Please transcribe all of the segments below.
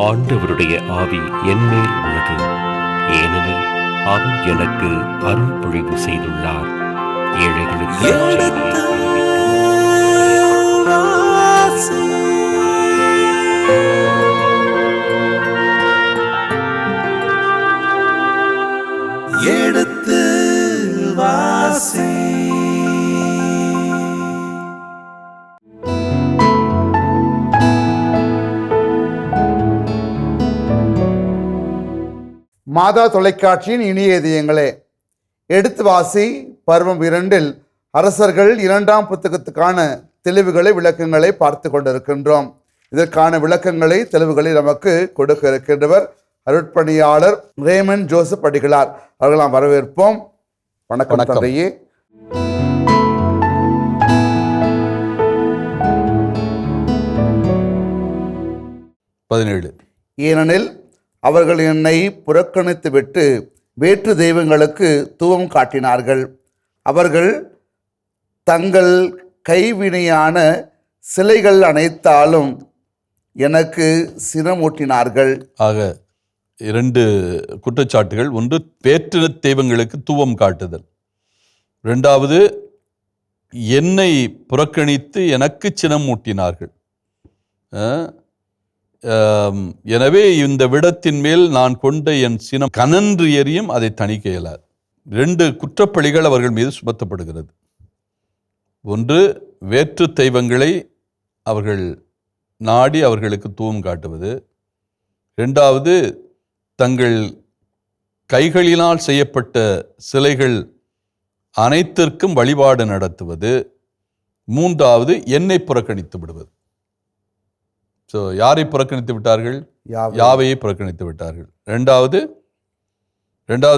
ஆண்டவருடைய ஆவி என்மேல் உள்ளது, ஏனெனில் அவர் எனக்கு அருள் பொழிவு செய்துள்ளார். ஏழைகளுக்கு எடுத்து வாசி. மாதா தொலைக்காட்சியின் இனிய இதயங்களே, எடுத்து வாசி பருவம் 2 அரசர்கள் 2ஆம் புத்தகத்துக்கான தெளிவுகளை விளக்கங்களை பார்த்து கொண்டிருக்கின்றோம். இதற்கான விளக்கங்களை தெளிவுகளை நமக்கு கொடுக்க இருக்கின்றவர் அருட்பணியாளர் ரேமன் ஜோசப் அடிகளார் அவர்கள் நாம் வரவேற்போம். வணக்கம் தந்தையே. ஏனெனில் அவர்கள் என்னை புறக்கணித்து விட்டு வேற்று தெய்வங்களுக்கு தூவம் காட்டினார்கள். அவர்கள் தங்கள் கைவினையான சிலைகள் அனைத்தாலும் எனக்கு சினமூட்டினார்கள். ஆக 2 குற்றச்சாட்டுகள். ஒன்று, வேற்று தெய்வங்களுக்கு தூவம் காட்டுதல். 2வது, என்னை புறக்கணித்து எனக்கு சினமூட்டினார்கள். எனவே இந்த விடத்தின் மேல் நான் கொண்ட என் சினம் கனன்று எரியும், அதை தணிக்க இயலாது. 2 குற்றப்பழிகள் அவர்கள் மீது சுமத்தப்படுகிறது. ஒன்று, வேற்று தெய்வங்களை அவர்கள் நாடி அவர்களுக்கு தூவம் காட்டுவது. 2வது, தங்கள் கைகளினால் செய்யப்பட்ட சிலைகள் அனைத்திற்கும் வழிபாடு நடத்துவது. 3வது, என்னை புறக்கணித்து விடுவது. ஸோ யாரை புறக்கணித்து விட்டார்கள்? யாவையை புறக்கணித்து விட்டார்கள். 2வது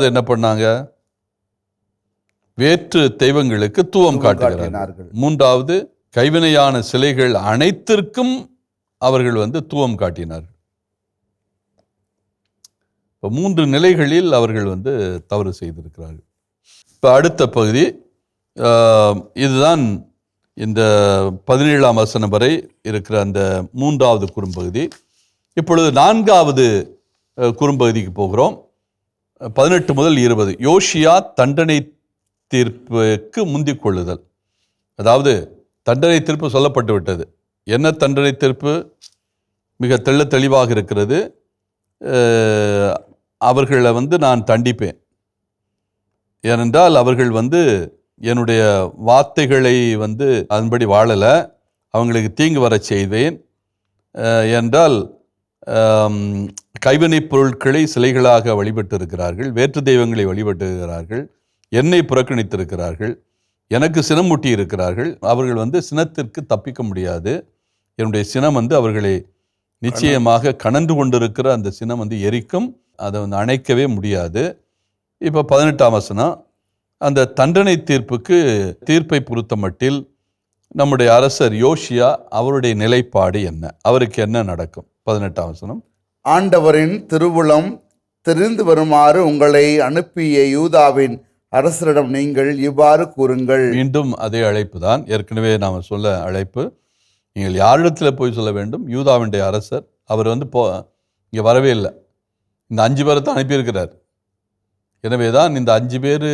என்ன பண்ணாங்க? வேற்று தெய்வங்களுக்கு தூவம் காட்டுகிறார்கள். 3வது, கைவினையான சிலைகள் அனைத்திற்கும் அவர்கள் தூவம் காட்டினார்கள். இப்போ 3 நிலைகளில் அவர்கள் தவறு செய்திருக்கிறார்கள். இப்போ அடுத்த பகுதி இதுதான். இந்த 17ஆம் வசனம் வரை இருக்கிற அந்த 3வது குறும்பகுதி. இப்பொழுது 4வது குறும்பகுதிக்கு போகிறோம். 18 முதல் 20. யோசியா தண்டனை தீர்ப்புக்கு முந்திக் கொள்ளுதல். அதாவது தண்டனை தீர்ப்பு சொல்லப்பட்டு விட்டது. என்ன தண்டனை தீர்ப்பு? மிக தெளிவாக இருக்கிறது. அவர்களை நான் தண்டிப்பேன். ஏனென்றால் அவர்கள் என்னுடைய வார்த்தைகளை அதன்படி வாழலை, அவங்களுக்கு தீங்கு வர செய்வேன். என்றால் கைவினைப் பொருட்களை சிலைகளாக வழிபட்டு இருக்கிறார்கள், வேற்று தெய்வங்களை வழிபட்டுகிறார்கள், என்னை புறக்கணித்திருக்கிறார்கள், எனக்கு சினம் மூட்டி இருக்கிறார்கள். அவர்கள் சினத்திற்கு தப்பிக்க முடியாது. என்னுடைய சினம் அவர்களை நிச்சயமாக கனன்று கொண்டிருக்கிற அந்த சினம் எரிக்கும். அதை அணைக்கவே முடியாது. இப்போ 18ஆம் வசனம். அந்த தண்டனை தீர்ப்பை பொறுத்த மட்டில் நம்முடைய அரசர் யோசியா அவருடைய நிலைப்பாடு என்ன? அவருக்கு என்ன நடக்கும்? 18ஆம் வசனம். ஆண்டவரின் திருவுளம் தெரிந்து வருமாறு உங்களை அனுப்பிய யூதாவின் அரசரிடம் நீங்கள் இவ்வாறு கூறுங்கள். மீண்டும் அதே அழைப்பு தான், ஏற்கனவே நாம் சொல்ல அழைப்பு. நீங்கள் யாரிடத்தில் போய் சொல்ல வேண்டும்? யூதாவினுடைய அரசர். அவர் இங்கே வரவே இல்லை. இந்த 5 பேரை தான் அனுப்பியிருக்கிறார். எனவே தான் இந்த 5 பேர்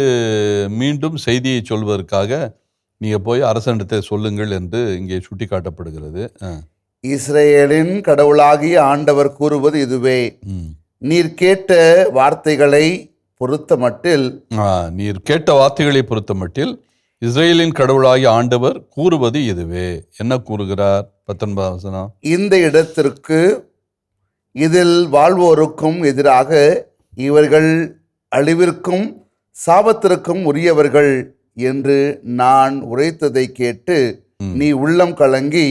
மீண்டும் செய்தியை சொல்வதற்காக நீங்கள் போய் அரசனிடத்தை சொல்லுங்கள் என்று இங்கே சுட்டி காட்டப்படுகிறது. இஸ்ரேலின் கடவுளாகிய ஆண்டவர் கூறுவது இதுவே, நீர் கேட்ட வார்த்தைகளை பொறுத்த மட்டில் இஸ்ரேலின் கடவுளாகிய ஆண்டவர் கூறுவது இதுவே. என்ன கூறுகிறார்? 19ஆம் வசனம். இந்த இடத்திற்கு இதில் வாழ்வோருக்கும் எதிராக இவர்கள் அழிவிற்கும் சாபத்திற்கும் உரியவர்கள் என்று நான் உரைத்ததை கேட்டு நீ உள்ளம் கலங்கி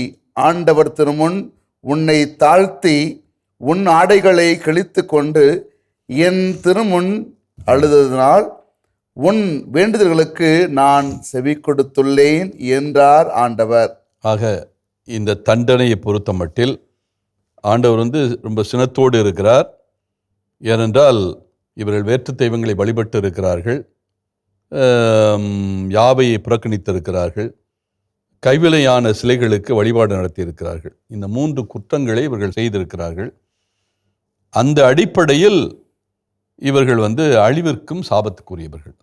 ஆண்டவர் திருமுன் உன்னை தாழ்த்தி உன் ஆடைகளை கிழித்து கொண்டு என் திருமுன் அழுததினால் உன் வேண்டுதல்களுக்கு நான் செவி கொடுத்துள்ளேன் என்றார் ஆண்டவர். ஆக இந்த தண்டனையை பொறுத்த மட்டில் ஆண்டவர் ரொம்ப சினத்தோடு இருக்கிறார். ஏனென்றால் இவர்கள் வேற்று தெய்வங்களை வழிபட்டு இருக்கிறார்கள், யாவையை புறக்கணித்திருக்கிறார்கள், கைவிலையான சிலைகளுக்கு வழிபாடு நடத்தியிருக்கிறார்கள். இந்த 3 குற்றங்களை இவர்கள் செய்திருக்கிறார்கள். அந்த அடிப்படையில் இவர்கள் அழிவிற்கும் சாபத்துக்குரியவர்கள்.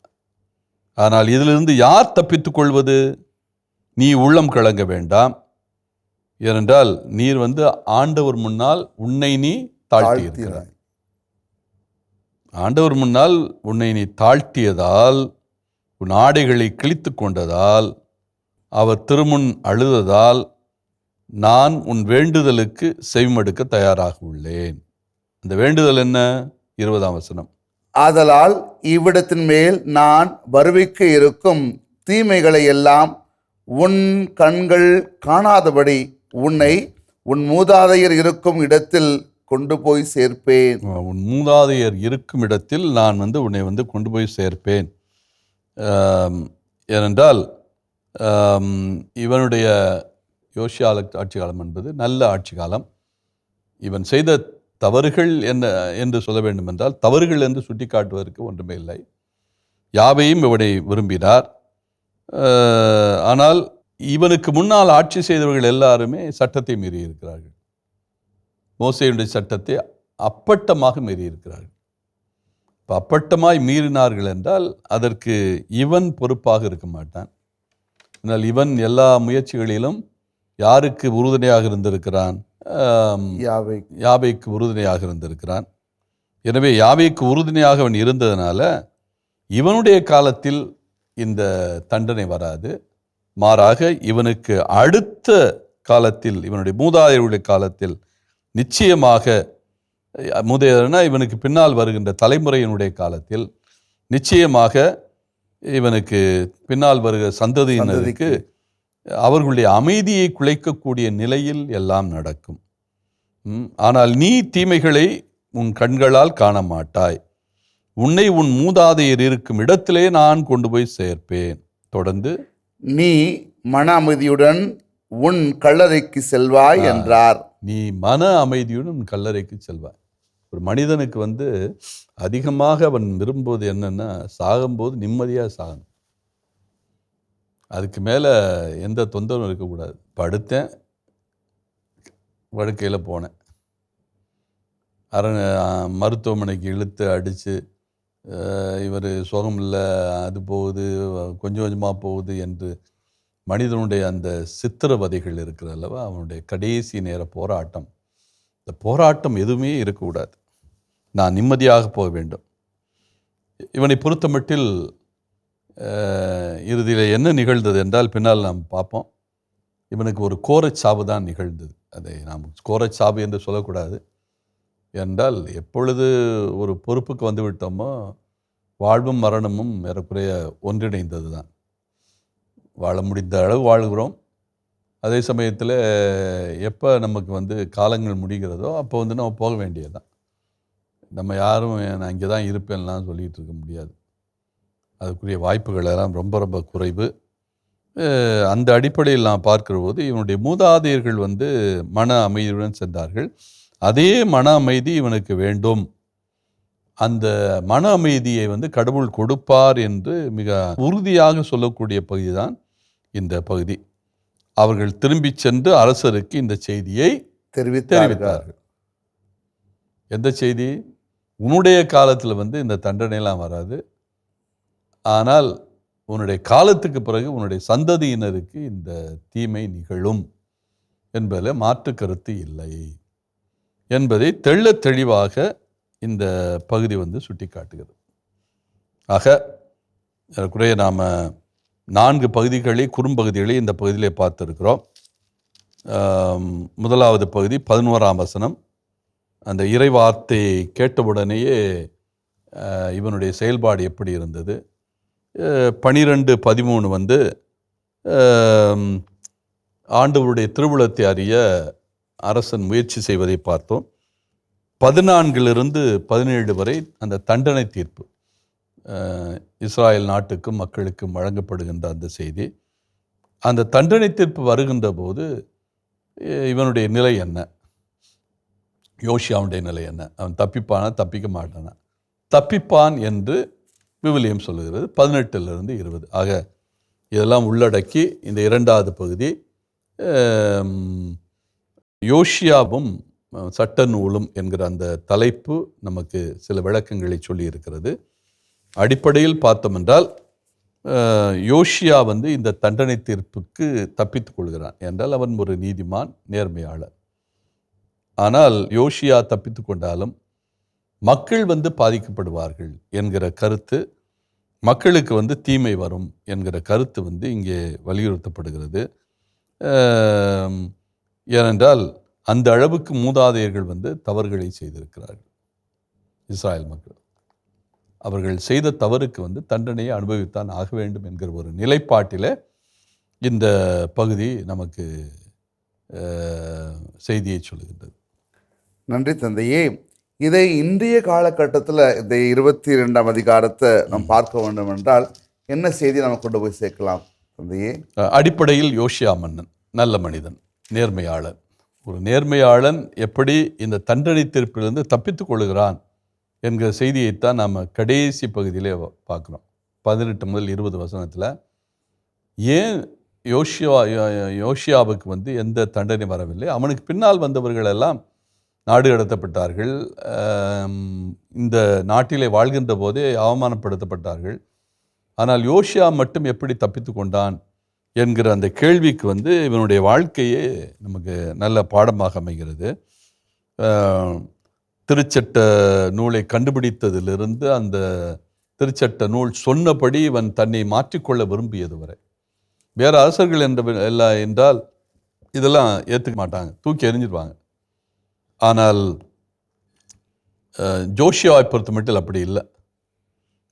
ஆனால் இதிலிருந்து யார் தப்பித்துக் கொள்வது? நீ உள்ளம் கலங்க வேண்டாம், ஏனென்றால் நீர் ஆண்டவர் முன்னால் உன்னை நீ தாழ்த்தி இருக்கிறாய். ஆண்டவர் முன்னால் உன்னை நீ தாழ்த்தியதால், உன் ஆடைகளை கிழித்து கொண்டதால், அவர் திருமுன் அழுததால் நான் உன் வேண்டுதலுக்கு செவிமடுக்க தயாராக உள்ளேன். அந்த வேண்டுதல் என்ன? 20ஆம் வசனம். ஆதலால் இவ்விடத்தின் மேல் நான் வருவிக்க இருக்கும் தீமைகளை எல்லாம் உன் கண்கள் காணாதபடி உன்னை உன் மூதாதையர் இருக்கும் இடத்தில் கொண்டு போய் சேர்ப்பேன். உன் மூதாதையர் இருக்கும் இடத்தில் நான் உன்னை கொண்டு போய் சேர்ப்பேன். ஏனென்றால் இவனுடைய யோசியா ஆட்சி காலம் என்பது நல்ல ஆட்சி காலம். இவன் செய்த தவறுகள் என்ன என்று சொல்ல வேண்டும் என்றால், தவறுகள் என்று சுட்டி காட்டுவதற்கு ஒன்றுமே இல்லை. யாவையும் இவனை விரும்பினார். ஆனால் இவனுக்கு முன்னால் ஆட்சி செய்தவர்கள் எல்லாருமே சட்டத்தை மீறி இருக்கிறார்கள். மோசேயுடைய சட்டத்தை அப்பட்டமாக மீறி இருக்கிறார்கள். இப்போ அப்பட்டமாய் மீறினார்கள் என்றால் அதற்கு இவன் பொறுப்பாக இருக்க மாட்டான். ஆனால் இவன் எல்லா முயற்சிகளிலும் யாருக்கு உறுதுணையாக இருந்திருக்கிறான்? யாவைக்கு உறுதுணையாக இருந்திருக்கிறான். எனவே யாவைக்கு உறுதுணையாக அவன் இருந்ததுனால இவனுடைய காலத்தில் இந்த தண்டனை வராது. மாறாக இவனுக்கு அடுத்த காலத்தில், இவனுடைய மூதாதையருடைய காலத்தில் நிச்சயமாக, மூதாதையர்னா இவனுக்கு பின்னால் வருகின்ற தலைமுறையினுடைய காலத்தில் நிச்சயமாக இவனுக்கு பின்னால் வருகிற சந்ததியினருக்கு அவர்களுடைய அமைதியை குலைக்கக்கூடிய நிலையில் எல்லாம் நடக்கும். ஆனால் நீ தீமைகளை உன் கண்களால் காண மாட்டாய், உன்னை உன் மூதாதையர் இருக்கும் இடத்திலே நான் கொண்டு போய் சேர்ப்பேன். தொடர்ந்து நீ மன அமைதியுடன் உன் கல்லறைக்கு செல்வாய் என்றார். நீ மன அமைதியுடன் உன் கல்லறைக்கு செல்வாய். ஒரு மனிதனுக்கு அதிகமாக அவன் விரும்புவது என்னன்னா, சாகும்போது நிம்மதியாக சாகணும். அதுக்கு மேலே எந்த தொந்தரவும் இருக்கக்கூடாது. படுத்தேன், படுக்கையில் போனேன், மருத்துவமனைக்கு இழுத்து அடித்து இவர் சுகம் இல்லை, அது போகுது, கொஞ்சம் கொஞ்சமாக போகுது என்று மனிதனுடைய அந்த சித்திரவதைகள் இருக்கிறது அல்லவா, அவனுடைய கடைசி நேர போராட்டம். இந்த போராட்டம் எதுவுமே இருக்கக்கூடாது. நான் நிம்மதியாக போக வேண்டும். இவனை பொறுத்தமட்டில் இறுதியில் என்ன நிகழ்ந்தது என்றால், பின்னால் நாம் பார்ப்போம், இவனுக்கு ஒரு கோரச்சாவு தான் நிகழ்ந்தது. அதை நாம் கோரச்சாவு என்று சொல்லக்கூடாது. என்றால் எப்பொழுது ஒரு பொறுப்புக்கு வந்து விட்டோமோ வாழ்வும் மரணமும் ஏறக்குறைய ஒன்றிணைந்தது தான். வாழ முடிந்த அளவு வாழ்கிறோம். அதே சமயத்தில் எப்போ நமக்கு காலங்கள் முடிகிறதோ அப்போ நம்ம போக வேண்டியது தான். நம்ம யாரும் நான் இங்கே தான் இருப்பேன்லாம் சொல்லிகிட்டு இருக்க முடியாது. அதுக்குரிய வாய்ப்புகள் எல்லாம் ரொம்ப ரொம்ப குறைவு. அந்த அடிப்படையில் நான் பார்க்கிற போது இவனுடைய மூதாதையர்கள் மன அமைதியுடன் சென்றார்கள். அதே மன அமைதி இவனுக்கு வேண்டும். அந்த மன அமைதியை கடவுள் கொடுப்பார் என்று மிக உறுதியாக சொல்லக்கூடிய பகுதி தான் இந்த பகுதி. அவர்கள் திரும்பி சென்று அரசருக்கு இந்த செய்தியை தெரிவித்தார்கள். எந்த செய்தி? உன்னுடைய காலத்தில் இந்த தண்டனையெல்லாம் வராது, ஆனால் உன்னுடைய காலத்துக்கு பிறகு உன்னுடைய சந்ததியினருக்கு இந்த தீமை நிகழும் என்பதில் மாற்று கருத்து இல்லை என்பதை தெள்ளத் தெளிவாக இந்த பகுதி சுட்டி காட்டுகிறது. ஆக குறைய நாம் 4 பகுதிகளை, குறும்பகுதிகளை இந்த பகுதியிலே பார்த்துருக்கிறோம். முதலாவது பகுதி 11ஆம் வசனம். அந்த இறைவார்த்தையை கேட்டவுடனேயே இவனுடைய செயல்பாடு எப்படி இருந்தது. 12-13 ஆண்டவருடைய திருவுளத்தை அறிய அரசன் முயற்சி செய்வதை பார்த்தோம். 14-17 வரை அந்த தண்டனை தீர்ப்பு, இஸ்ராயல் நாட்டுக்கும் மக்களுக்கும் வழங்கப்படுகின்ற அந்த செய்தி. அந்த தண்டனை தீர்ப்பு வருகின்ற போது இவனுடைய நிலை என்ன, யோசியாவுடைய நிலை என்ன, அவன் தப்பிப்பானா தப்பிக்க மாட்டானா? தப்பிப்பான் என்று விவிலியம் சொல்லுகிறது. 18-20. ஆக இதெல்லாம் உள்ளடக்கி இந்த 2வது பகுதி யோசியாவும் சட்ட நூலும் என்கிற அந்த தலைப்பு நமக்கு சில விளக்கங்களை சொல்லி இருக்கிறது. அடிப்படையில் பார்த்தோம் என்றால் யோசியா வந்து இந்த தண்டனை தீர்ப்புக்கு தப்பித்துக் கொள்கிறான் என்றால் அவன் ஒரு நீதிமான், நேர்மையாளர். ஆனால் யோசியா தப்பித்து கொண்டாலும் மக்கள் வந்து பாதிக்கப்படுவார்கள் என்கிற கருத்து, மக்களுக்கு வந்து தீமை வரும் என்கிற கருத்து வந்து இங்கே வலியுறுத்தப்படுகிறது. ஏனென்றால் அந்த அளவுக்கு மூதாதையர்கள் வந்து தவறுகளை செய்திருக்கிறார்கள். இஸ்ராயல் மக்கள் அவர்கள் செய்த தவறுக்கு வந்து தண்டனையை அனுபவித்தான் ஆக வேண்டும் என்கிற ஒரு நிலைப்பாட்டில் இந்த பகுதி நமக்கு செய்தியை சொல்லுகின்றது. நன்றி தந்தையே. இதை இன்றைய காலகட்டத்தில் இந்த 22ஆம் அதிகாரத்தை நாம் பார்க்க வேண்டும் என்றால் என்ன செய்தி நம்ம கொண்டு போய் சேர்க்கலாம் தந்தையே? அடிப்படையில் யோசியா மன்னன் நல்ல மனிதன், நேர்மையாளன். ஒரு நேர்மையாளன் எப்படி இந்த தண்டனை தீர்ப்பிலிருந்து தப்பித்துக் கொள்கிறான் என்கிற செய்தியைத்தான் நாம் கடைசி பகுதியிலே பார்க்குறோம். 18 முதல் 20 வசனத்தில் ஏன் யோசியாவுக்கு வந்து எந்த தண்டனை வரவில்லை, அவனுக்கு பின்னால் வந்தவர்கள் எல்லாம் நாடு கடத்தப்பட்டார்கள், இந்த நாட்டிலே வாழ்கின்ற போதே அவமானப்படுத்தப்பட்டார்கள். ஆனால் யோசியா மட்டும் எப்படி தப்பித்து கொண்டான் என்கிற அந்த கேள்விக்கு வந்து இவனுடைய வாழ்க்கையே நமக்கு நல்ல பாடமாக அமைகிறது. திருச்சட்ட நூலை கண்டுபிடித்ததிலிருந்து அந்த திருச்சட்ட நூல் சொன்னபடி இவன் தன்னை மாற்றிக்கொள்ள விரும்பியது வரை. வேறு அரசர்கள் என்றால் இதெல்லாம் ஏற்றுக்க மாட்டாங்க, தூக்கி எறிஞ்சிடுவாங்க. ஆனால் ஜோஷியாவை பொறுத்த மட்டும் அப்படி இல்லை.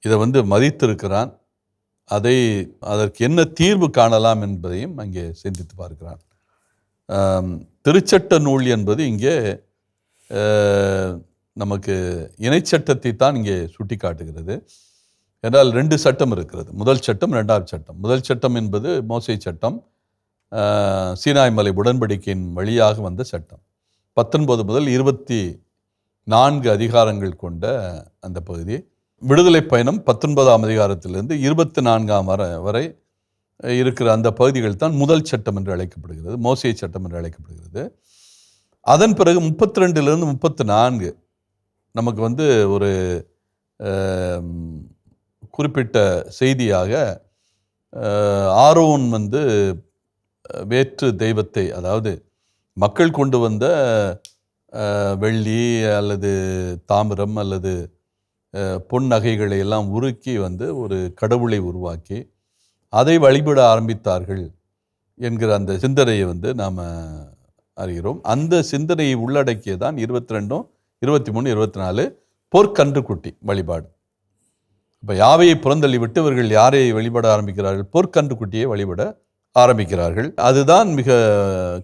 இதை வந்து மதித்திருக்கிறான். அதற்கு என்ன தீர்வு காணலாம் என்பதையும் அங்கே சிந்தித்து பார்க்கிறான். திருச்சட்ட நூல் என்பது இங்கே நமக்கு இணைச்சட்டத்தை தான் இங்கே சுட்டி காட்டுகிறது. என்றால் 2 சட்டம் இருக்கிறது. முதல் சட்டம், 2ஆவது சட்டம். முதல் சட்டம் என்பது மோசே சட்டம், சீனாய் மலை உடன்படிக்கையின் வழியாக வந்த சட்டம். 19 முதல் 24 அதிகாரங்கள் கொண்ட அந்த பகுதி. விடுதலை பயணம் 19ஆம் அதிகாரத்திலிருந்து 24ஆம் வரை இருக்கிற அந்த பகுதிகள் தான் முதல் சட்டம் என்று அழைக்கப்படுகிறது, மோசே சட்டம் என்று அழைக்கப்படுகிறது. அதன் பிறகு 32லிருந்து 34 நமக்கு வந்து ஒரு குறிப்பிட்ட செய்தியாக ஆரோன் வந்து வேற்று தெய்வத்தை, அதாவது மக்கள் கொண்டு வந்த வெள்ளி அல்லது தாமிரம் அல்லது பொன் நகைகளை எல்லாம் உருக்கி வந்து ஒரு கடவுளை உருவாக்கி அதை வழிபட ஆரம்பித்தார்கள் என்கிற அந்த சிந்தனையை வந்து நாம் அறிகிறோம். அந்த சிந்தனையை உள்ளடக்கியதான் 22, 23, 24 பொற்கன்றுக்குட்டி வழிபாடு. இப்போ யாவையை புறந்தள்ளி விட்டு இவர்கள் யாரை வழிபட ஆரம்பிக்கிறார்கள்? பொற்கன்றுக்குட்டியை வழிபட ஆரம்பிக்கிறார்கள். அதுதான் மிக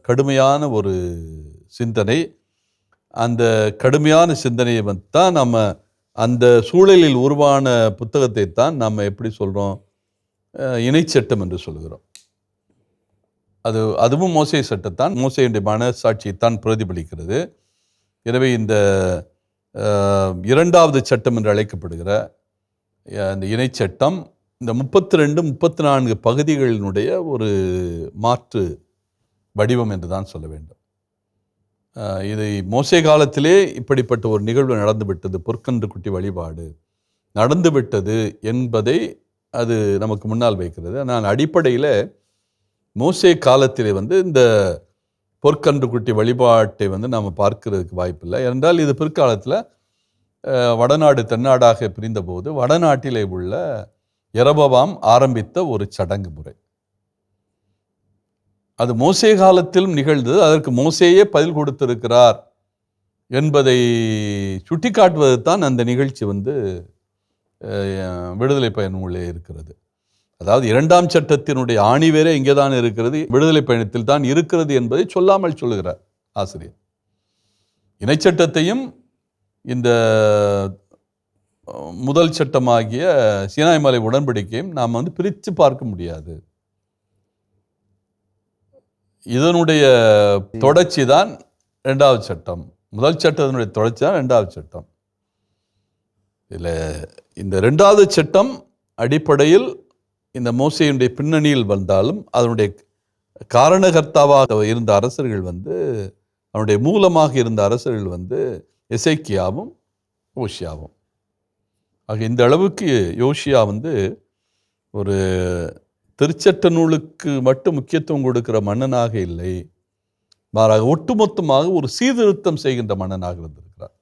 கடுமையான ஒரு சிந்தனை. அந்த கடுமையான சிந்தனையை தான் நம்ம அந்த சூழலில் உருவான புத்தகத்தை தான் நம்ம எப்படி சொல்கிறோம்? இணைச்சட்டம் என்று சொல்கிறோம். அதுவும் மோசே சட்டத்தான், மோசேயுடைய மனசாட்சியைத்தான் பிரதிபலிக்கிறது. எனவே இந்த 2ஆவது சட்டம் என்று அழைக்கப்படுகிற அந்த இணைச்சட்டம் இந்த 32, 34 பகுதிகளினுடைய ஒரு மாற்று வடிவம் என்று தான் சொல்ல வேண்டும். இதை மோசே காலத்திலே இப்படிப்பட்ட ஒரு நிகழ்வு நடந்துவிட்டது, பொற்கன்றுக்குட்டி வழிபாடு நடந்துவிட்டது என்பதை அது நமக்கு முன்னால் வைக்கிறது. ஆனால் அடிப்படையில் மோசே காலத்திலே வந்து இந்த பொற்கன்றுக்குட்டி வழிபாட்டை வந்து நாம் பார்க்கிறதுக்கு வாய்ப்பில்லை. என்றால் இது பிற்காலத்தில் வடநாடு தென்னாடாக பிரிந்த போது வடநாட்டிலே உள்ள யெரொபெயாம் ஆரம்பித்த ஒரு சடங்கு முறை. அது மோசே காலத்திலும் நிகழ்ந்தது. அதற்கு மோசேயே பதில் கொடுத்திருக்கிறார் என்பதை சுட்டி காட்டுவது தான் அந்த நிகழ்ச்சி வந்து விடுதலை பயணங்களே இருக்கிறது. அதாவது 2ஆம் சட்டத்தினுடைய ஆணிவேரே இங்கே தான் இருக்கிறது, விடுதலை பயணத்தில் தான் இருக்கிறது என்பதை சொல்லாமல் சொல்லுகிறார் ஆசிரியர். இணைச்சட்டத்தையும் இந்த முதல் சட்டமாகிய சீனாய் மலை உடன்படிக்கையும் நாம் வந்து பிரித்து பார்க்க முடியாது. இதனுடைய தொடர்ச்சி தான் 2ஆவது சட்டம். முதல் சட்டத்தினுடைய தொடர்ச்சி தான் 2ஆவது சட்டம். இதில் இந்த 2ஆவது சட்டம் அடிப்படையில் இந்த மோசேயுடைய பின்னணியில் வந்தாலும் அதனுடைய காரணகர்த்தாவாக இருந்த அரசர்கள் வந்து அவனுடைய மூலமாக இருந்த அரசர்கள் எசேக்கியாவும் யோசியாவும். ஆக இந்த அளவுக்கு யோசியா ஒரு திருச்சட்ட நூலுக்கு மட்டும் முக்கியத்துவம் கொடுக்கிற மன்னனாக இல்லை, மாறாக ஒட்டுமொத்தமாக ஒரு சீர்திருத்தம் செய்கின்ற மன்னனாக இருந்திருக்கிறார்.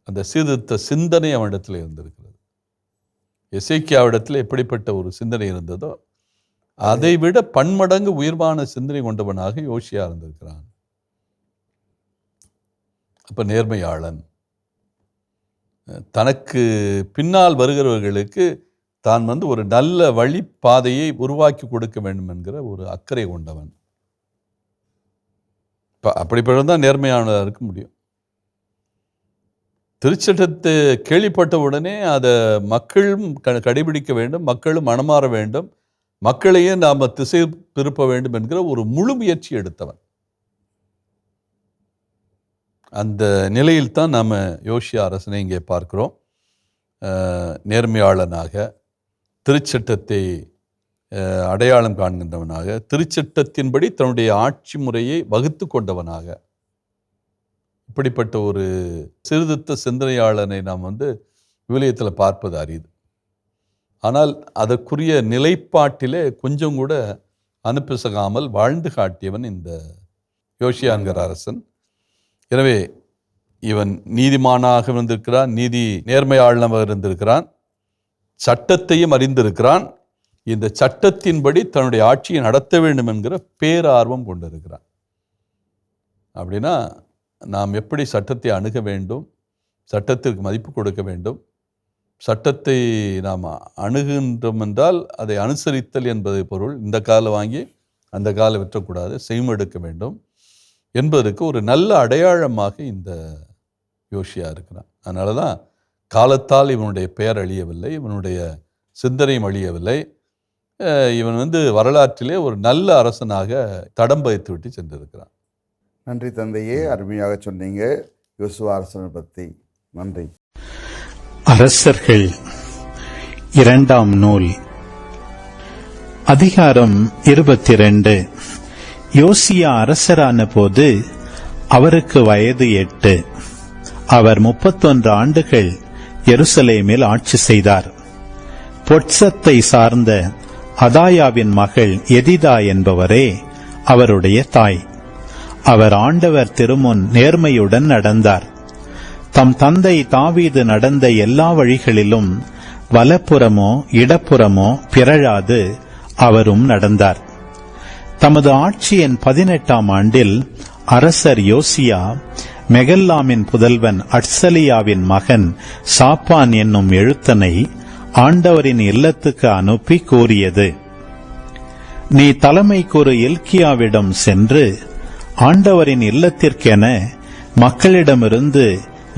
அந்த சீர்திருத்த சிந்தனை அவனிடத்தில் இருந்திருக்கிறது. எசேக்கியாவிடத்தில் எப்படிப்பட்ட ஒரு சிந்தனை இருந்ததோ அதை விட பன்மடங்கு உயர்வான சிந்தனை கொண்டவனாக யோசியா இருந்திருக்கிறான். அப்ப நேர்மையாளன், தனக்கு பின்னால் வருகிறவர்களுக்கு தான் ஒரு நல்ல வழி பாதையை உருவாக்கி கொடுக்க வேண்டும் என்கிற ஒரு அக்கறை கொண்டவன். அப்படிப்பட்டதான் நேர்மையானதாக இருக்க முடியும். திருச்சட்டத்தை கேள்விப்பட்ட உடனே அதை மக்களும் கடைபிடிக்க வேண்டும், மக்களும் மனமாற வேண்டும், மக்களையே நாம் திசை திருப்ப வேண்டும் என்கிற ஒரு முழு முயற்சி எடுத்தவன். அந்த நிலையில் தான் நாம் யோசியா அரசனை இங்கே பார்க்கிறோம். நேர்மையாளனாக, திருச்சட்டத்தை அடையாளம் காண்கின்றவனாக, திருச்சட்டத்தின்படி தன்னுடைய ஆட்சி முறையை வகுத்து கொண்டவனாக, இப்படிப்பட்ட ஒரு சீர்திருத்த சிந்தனையாளனை நாம் விவிலியத்தில் பார்ப்பது அரிது. ஆனால் அதற்குரிய நிலைப்பாட்டிலே கொஞ்சம் கூட அனுப்பிசகாமல் வாழ்ந்து காட்டியவன் இந்த யோசியா என்கிற அரசன். எனவே இவன் நீதிமானாக இருந்திருக்கிறான், நீதி நேர்மையாளனாக இருந்திருக்கிறான், சட்டத்தையும் அறிந்திருக்கிறான், இந்த சட்டத்தின்படி தன்னுடைய ஆட்சியை நடத்த வேண்டும் என்கிற பேரார்வம் கொண்டிருக்கிறான். அப்படின்னா நாம் எப்படி சட்டத்தை அணுக வேண்டும், சட்டத்திற்கு மதிப்பு கொடுக்க வேண்டும், சட்டத்தை நாம் அணுகின்றோம் என்றால் அதை அனுசரித்தல் என்பதை பொருள். இந்த காலை வாங்கி அந்த காலை விற்றக்கூடாது, செய்மெடுக்க வேண்டும் என்பதற்கு ஒரு நல்ல அடையாளமாக இந்த யோசியா இருக்கிறான். அதனால தான் காலத்தால் இவனுடைய பெயர் அழியவில்லை, இவனுடைய சிந்தனையும் அழியவில்லை. இவன் வரலாற்றிலே ஒரு நல்ல அரசனாக தடம் பதித்து விட்டு சென்றிருக்கிறான். நன்றி தந்தையே, அருமையாக சொன்னீங்க யோசுவா அரசனை பற்றி. நன்றி. அரசர்கள் 2ஆம் நூல், அதிகாரம் 22. யோசியா அரசரான போது அவருக்கு வயது 8. அவர் 31 ஆண்டுகள் எருசலேமில் ஆட்சி செய்தார். பொட்சத்தை சார்ந்த அதாயாவின் மகள் எதிதா என்பவரே அவருடைய தாய். அவர் ஆண்டவர் திருமுன் நேர்மையுடன் நடந்தார். தம் தந்தை தாவீது நடந்த எல்லா வழிகளிலும் வலப்புறமோ இடப்புறமோ பிறழாது அவரும் நடந்தார். தமது ஆட்சியின் 18ஆம் ஆண்டில் அரசர் யோசியா மெகல்லாமின் புதல்வன் அட்சலியாவின் மகன் சாப்பான் என்னும் எழுத்தனை ஆண்டவரின் இல்லத்துக்கு அனுப்பி கூறியது: நீ தலைமைக்குரு எல்கியாவிடம் சென்று ஆண்டவரின் இல்லத்திற்கென மக்களிடமிருந்து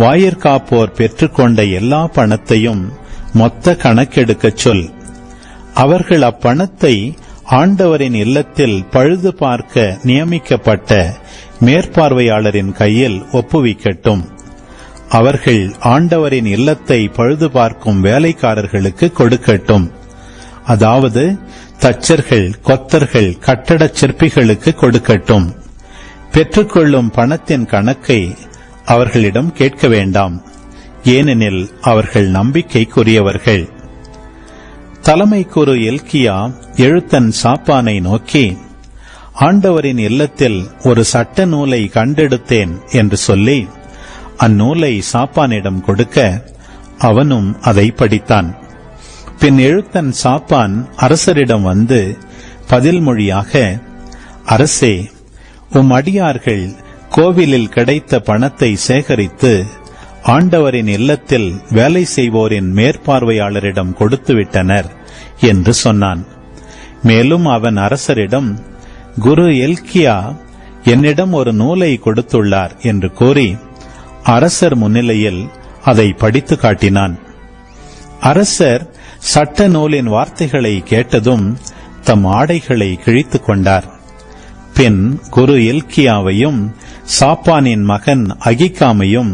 வாயிற்காப்போர் பெற்றுக்கொண்ட எல்லா பணத்தையும் மொத்த கணக்கெடுக்கச் சொல். அவர்கள் அப்பணத்தை ஆண்டவரின் இல்லத்தில் பழுது பார்க்க நியமிக்கப்பட்ட மேற்பார்வையாளரின் கையில் ஒப்புவிக்கட்டும். அவர்கள் ஆண்டவரின் இல்லத்தை பழுது பார்க்கும் வேலைக்காரர்களுக்கு கொடுக்கட்டும். அதாவது தச்சர்கள், கொத்தர்கள், கட்டடச் சிற்பிகளுக்கு கொடுக்கட்டும். பெற்றுக்கொள்ளும் பணத்தின் கணக்கை அவர்களிடம் கேட்க வேண்டாம், ஏனெனில் அவர்கள் நம்பிக்கைக்குரியவர்கள். தலைமைக்குரு எல்கியா எழுத்தன் சாப்பானை நோக்கி, ஆண்டவரின் இல்லத்தில் ஒரு சட்ட நூலை கண்டெடுத்தேன் என்று சொல்லி அந்நூலை சாப்பானிடம் கொடுக்க அவனும் அதை படித்தான். பின் எழுத்தன் சாப்பான் அரசரிடம் வந்து பதில் மொழியாக, அரசே, உம் அடியார்கள் கோவிலில் கிடைத்த பணத்தை சேகரித்து ஆண்டவரின் இல்லத்தில் வேலை செய்வோரின் மேற்பார்வையாளரிடம் கொடுத்துவிட்டனர் என்று சொன்னான். மேலும் அவன் அரசரிடம், குரு எல்கியா என்னிடம் ஒரு நூலை கொடுத்துள்ளார் என்று கூறி அரசர் முன்னிலையில் அதை படித்து காட்டினான். அரசர் சட்ட நூலின் வார்த்தைகளை கேட்டதும் தம் ஆடைகளை கிழித்துக் கொண்டார். பின் குரு எல்கியாவையும் சாப்பானின் மகன் அகிகாமையும்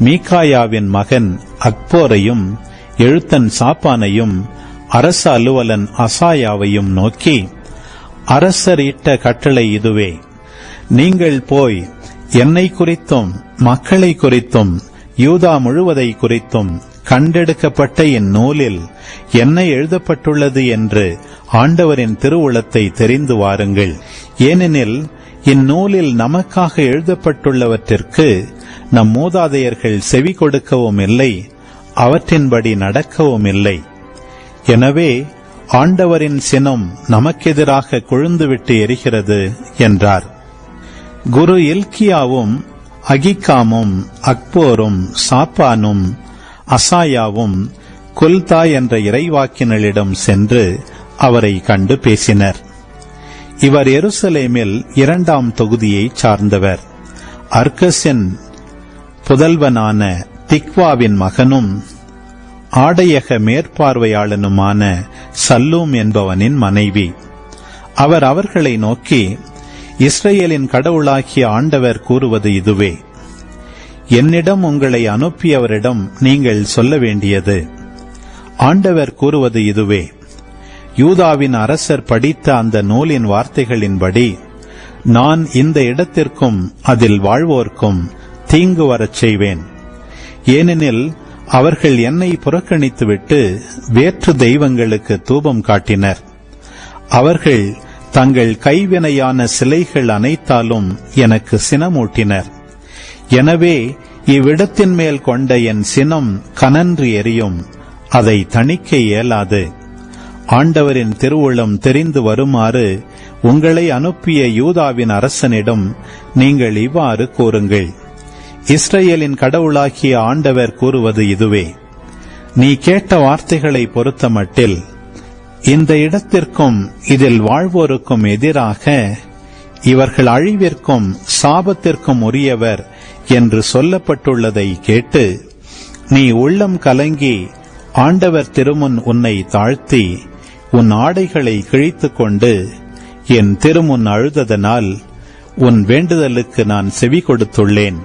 மீகாயாவின் மகன் அக்போரையும் எழுத்தன் சாப்பானையும் அரச அலுவலன் அசாயாவையும் நோக்கி, அரசர் இட்ட கட்டளை இதுவே: நீங்கள் போய் என்னை குறித்தும் மக்களை குறித்தும் யூதா முழுவதை குறித்தும் கண்டெடுக்கப்பட்ட இந்நூலில் என்ன எழுதப்பட்டுள்ளது என்று ஆண்டவரின் திருவுளத்தை தெரிந்து வாருங்கள். ஏனெனில் இந்நூலில் நமக்காக எழுதப்பட்டுள்ளவற்றிற்கு நம் மூதாதையர்கள் செவி கொடுக்கவும் இல்லை, அவற்றின்படி நடக்கவும் இல்லை. எனவே ஆண்டவரின் சினம் நமக்கெதிராக கொழுந்துவிட்டு எரிகிறது என்றார். குரு இல்கியாவும் அகிகாமும் அக்போரும் சாப்பானும் அசாயாவும் குல்தா என்ற இறைவாக்கினரிடம் சென்று அவரை கண்டு பேசினர். இவர் எருசலேமில் 2ஆம் தொகுதியை சார்ந்தவர். அர்கசின் புதல்வனான திக்வாவின் மகனும் ஆடையக மேற்பார்வையாளனுமான சல்லூம் என்பவனின் மனைவி. அவர் அவர்களை நோக்கி, இஸ்ரேலின் கடவுளாகிய ஆண்டவர் கூறுவது இதுவே: என்னிடம் உங்களை அனுப்பியவரிடம் நீங்கள் சொல்ல வேண்டியது, ஆண்டவர் கூறுவது இதுவே: யூதாவின் அரசர் படித்த அந்த நூலின் வார்த்தைகளின்படி நான் இந்த இடத்திற்கும் அதில் வாழ்வோர்க்கும் தீங்கு வரச் செய்வேன். ஏனெனில் அவர்கள் என்னை புறக்கணித்துவிட்டு வேற்று தெய்வங்களுக்கு தூபம் காட்டினர். அவர்கள் தங்கள் கைவினையான சிலைகள் அனைத்தாலும் எனக்கு சினமூட்டினர். எனவே இவ்விடத்தின் மேல் கொண்ட என் சினம் கனன்று எரியும், அதை தணிக்க இயலாது. ஆண்டவரின் திருவுளம் தெரிந்து வருமாறு உங்களை அனுப்பிய யூதாவின் அரசனிடம் நீங்கள் இவ்வாறு கூறுங்கள்: இஸ்ரேலின் கடவுளாகிய ஆண்டவர் கூறுவது இதுவே: நீ கேட்ட வார்த்தைகளை பொறுத்தமட்டில் இந்த இடத்திற்கும் இதில் வாழ்வோருக்கும் எதிராக இவர்கள் அழிவிற்கும் சாபத்திற்கும் உரியவர் என்று சொல்லப்பட்டுள்ளதை கேட்டு நீ உள்ளம் கலங்கி ஆண்டவர் திருமுன் உன்னை தாழ்த்தி உன் ஆடைகளை கிழித்துக் கொண்டு என் திருமுன் அழுததனால் உன் வேண்டுதலுக்கு நான் செவி கொடுத்துள்ளேன்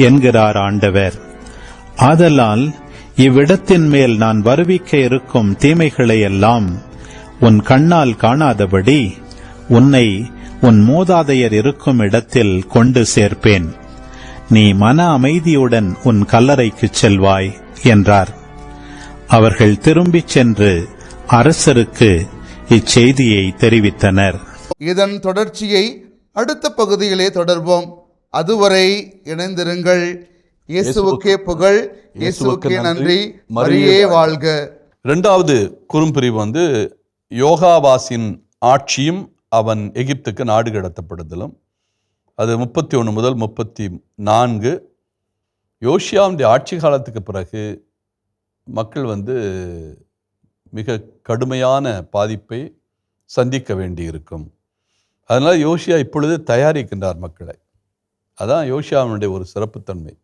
என்கிறார் ஆண்டவர். ஆதலால் இவ்விடத்தின் மேல் நான் வருவிக்க இருக்கும் தீமைகளை எல்லாம் உன் கண்ணால் காணாதபடி உன்னை உன் மூதாதையர் இருக்கும் இடத்தில் கொண்டு சேர்ப்பேன். நீ மன அமைதியுடன் உன் கல்லறைக்குச் செல்வாய் என்றார். அவர்கள் திரும்பிச் சென்று அரசருக்கு இச்செய்தியை தெரிவித்தனர். இதன் தொடர்ச்சியை அடுத்த பகுதியிலே தொடர்வோம். அதுவரை இணைந்திருங்கள். இயேசுவுக்கே புகழ், இயேசுவுக்கே நன்றி, மரியே வாழ்க. 2வது குறும்பிரிவு யோகாவாசின் ஆட்சியும் அவன் எகிப்துக்கு நாடு கடத்தப்படுதலும். அது 31 முதல் 34. யோசியாவுடைய ஆட்சி காலத்துக்கு பிறகு மக்கள் மிக கடுமையான பாதிப்பை சந்திக்க வேண்டியிருக்கும். அதனால் யோசியா இப்பொழுது தயாரிக்கின்றார் மக்களை. அதான் யோசியாவினுடைய ஒரு சிறப்புத்தன்மை.